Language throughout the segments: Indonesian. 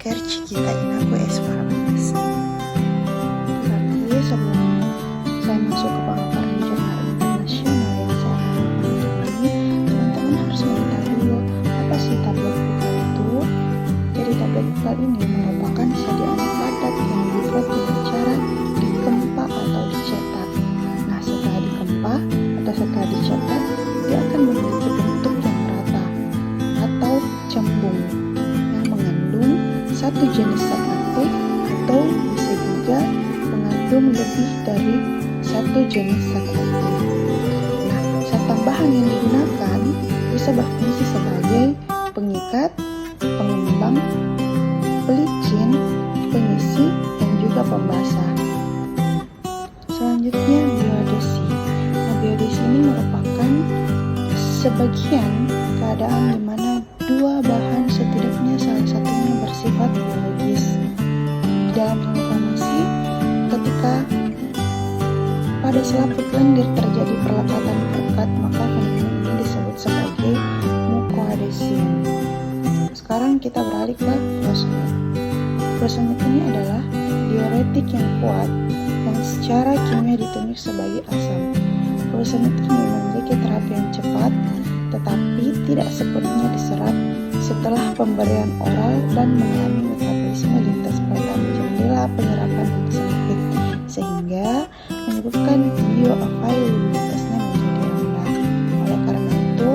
Kerci kita inaku S14. Tapi sebelum saya masuk ke pemaparan jurnal internasional yang saya akan lakukan ini, teman-teman harus mengetahui dulu apa sih tablet bukal itu. Jadi tablet bukal ini merupakan sediaan padat yang dibuat dengan cara dikempa atau dicetak. Nah, setelah dikempa atau setelah dicetak, dia akan memiliki bentuk yang rata atau cembung yang mengandung satu jenis zat aktif atau bisa juga mengandung lebih dari satu jenis zat aktif. Nah, zat tambahan yang digunakan bisa berfungsi sebagai pengikat, pengembang, pelicin, pengisi, dan juga pembasah. Selanjutnya biodesi. Nah, biodesi ini merupakan sebagian keadaan di mana dua bahan setidaknya salah satunya bersifat biologis. Dalam informasi, ketika pada selaput lendir terjadi perlekatan perekat, maka fenomena ini disebut sebagai mukoadesi. Sekarang kita beralih ke furosemid. Furosemid ini adalah diuretik yang kuat yang secara kimia ditunjuk sebagai asam. Furosemid ini memiliki terapi yang cepat, tetapi tidak sepenuhnya diserap setelah pemberian oral dan mengalami metabolisme lintas peredaran jendela penyerapan yang sempit, sehingga menyebabkan bioavailabilitasnya menjadi rendah. Oleh karena itu,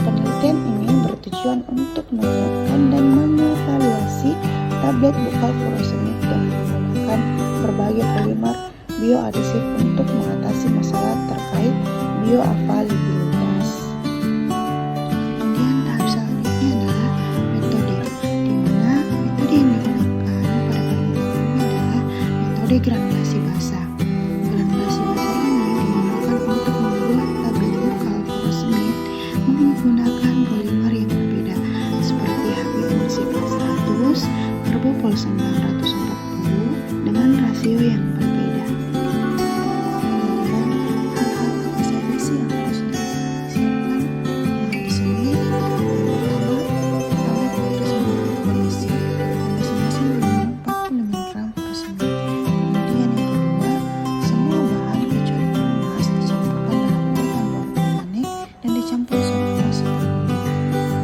penelitian ini bertujuan untuk menemukan dan mengevaluasi tablet bukal furosemid dan menggunakan berbagai polimer bioadesif untuk mengatasi masalah terkait bioavailabilitas. Kemudian tahap selanjutnya adalah metode, di mana metode yang digunakan pada penelitian ini adalah metode granulasi basah. Granulasi basah ini digunakan untuk membuat tablet bukal furosemid menggunakan polimer yang berbeda seperti HbA1c 100, Carbopol 940 dengan rasio yang berbeda. Kemudian hal-hal apa saja sih yang harus disiapkan? Di sini yang pertama, tablet harus mengandung kondisi masing-masing mengandung 40 mg furosemid. Kemudian yang kedua, semua bahan kecuali pelumas dicampurkan dalam urutan bawang organik dan dicampur semua sebelumnya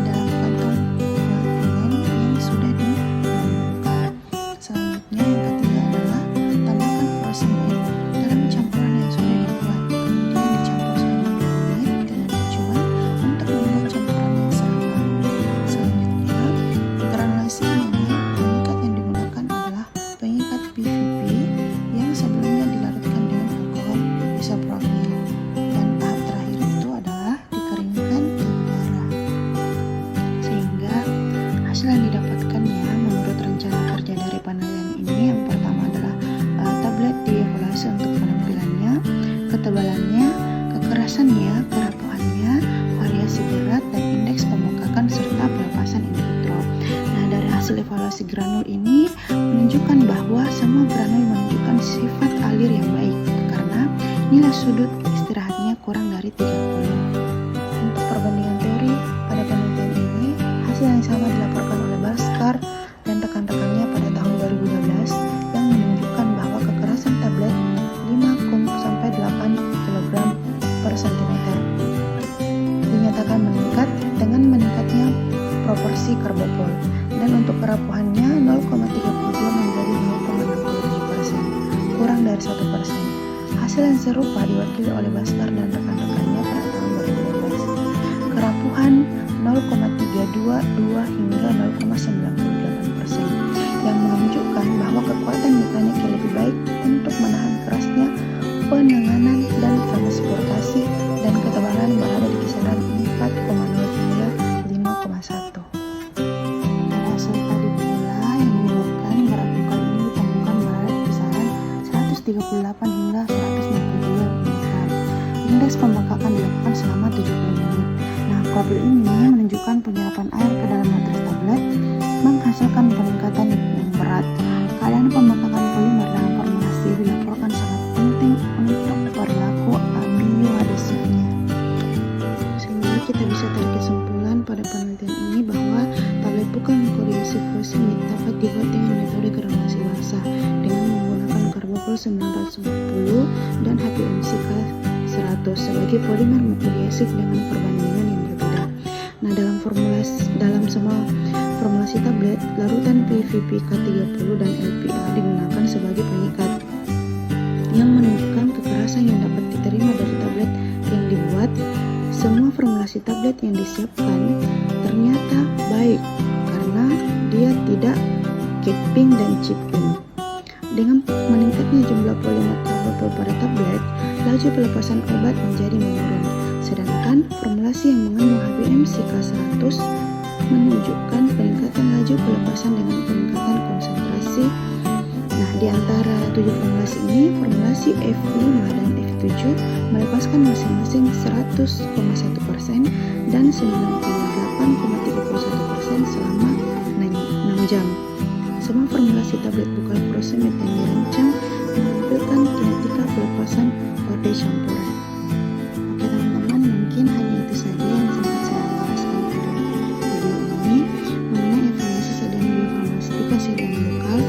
dalam kantong polietilen yang sudah dibungkus. Selanjutnya yang ketiga adalah tambahkan furosemid dalam campuran yang sudah dibuat, kemudian dicampur selama 2 menit dengan tujuan untuk membuat campuran yang sama. Selanjutnya, granulasi ini pengikat yang digunakan adalah pengikat PVP yang sebelumnya dilarutkan dengan alkohol isopropil, dan tahap terakhir itu adalah dikeringkan di udara. Sehingga hasil yang didapatkannya menurut rencana kerja dari penelitian ini, yang pertama adalah tablet dievaluasi untuk penampilannya, ketebalannya, kekerasannya, kerapuhannya, variasi berat, dan indeks pembengkakan serta pelepasan in vitro. Nah, dari hasil evaluasi granul ini menunjukkan bahwa semua granul menunjukkan sifat alir yang baik karena nilai sudut istirahatnya kurang dari 30. Untuk perbandingan teori pada penelitian ini, hasil yang sama dilaporkan oleh Bhaskar dan rekan-rekannya pada tahun 2012 yang menunjukkan bahwa kekerasan tablet 5-8 kg per cm dinyatakan meningkat dengan meningkatnya proporsi karbopol, dan untuk kerapuhannya 0,32 menjadi 0,67%, kurang dari 1%. Hasil yang serupa diwakili oleh Bhaskar dan rekan-rekannya pada tahun 2012. Kerapuhan 0,322 hingga 0,98%, yang menunjukkan bahwa kekuatan mekanik yang lebih baik untuk menahan kerasnya penanganan dan transportasi, dan ketebalan berada di kisaran 4,0 hingga 5,1. Pada hasil tadi pula yang menyebabkan berat bukal ini ditemukan berada di kisaran 138 hingga 152 mg. Indeks pembengkakan dilakukan selama 70 menit. Nah, profil ini menunjukkan penyerapan air ke dalam matris tablet menghasilkan peningkatan yang berat. Keadaan pembengkakan polimer dalam formulasi dilaporkan sangat penting untuk perilaku bioadesifnya. Sehingga kita bisa tarik kesimpulan pada penelitian ini bahwa tablet bukan koreasi furosemid dapat dibuat dengan metode granulasi basah dengan menggunakan karbopol 910 dan HPMCK 100 sebagai polimer multiacid dengan perbandingan yang berbeda. Nah, dalam semua formulasi tablet, larutan PVPK30 dan LPA digunakan sebagai pengikat yang menunjukkan kekerasan yang dapat diterima dari tablet yang dibuat. Semua formulasi tablet yang disiapkan ternyata baik karena dia tidak capping dan chipping. Dengan meningkatnya jumlah polimer karbopol pada tablet, laju pelepasan obat menjadi menurun. Sedangkan formulasi yang mengandung HPMCK 100 menunjukkan peningkatan laju pelepasan dengan peningkatan konsentrasi. Nah, di antara 7 formulasi ini, formulasi F5 dan F7 melepaskan masing-masing 100,1% dan 98,31% selama 6 jam. Semua formulasi tablet bukal furosemid yang dirancang menampilkan kinetika pelepasan orde campuran. Oke teman-teman, mungkin hanya itu saja yang sempat saya jelaskan pada video ini mengenai evaluasi cadangan biofarmastika cadangan lokal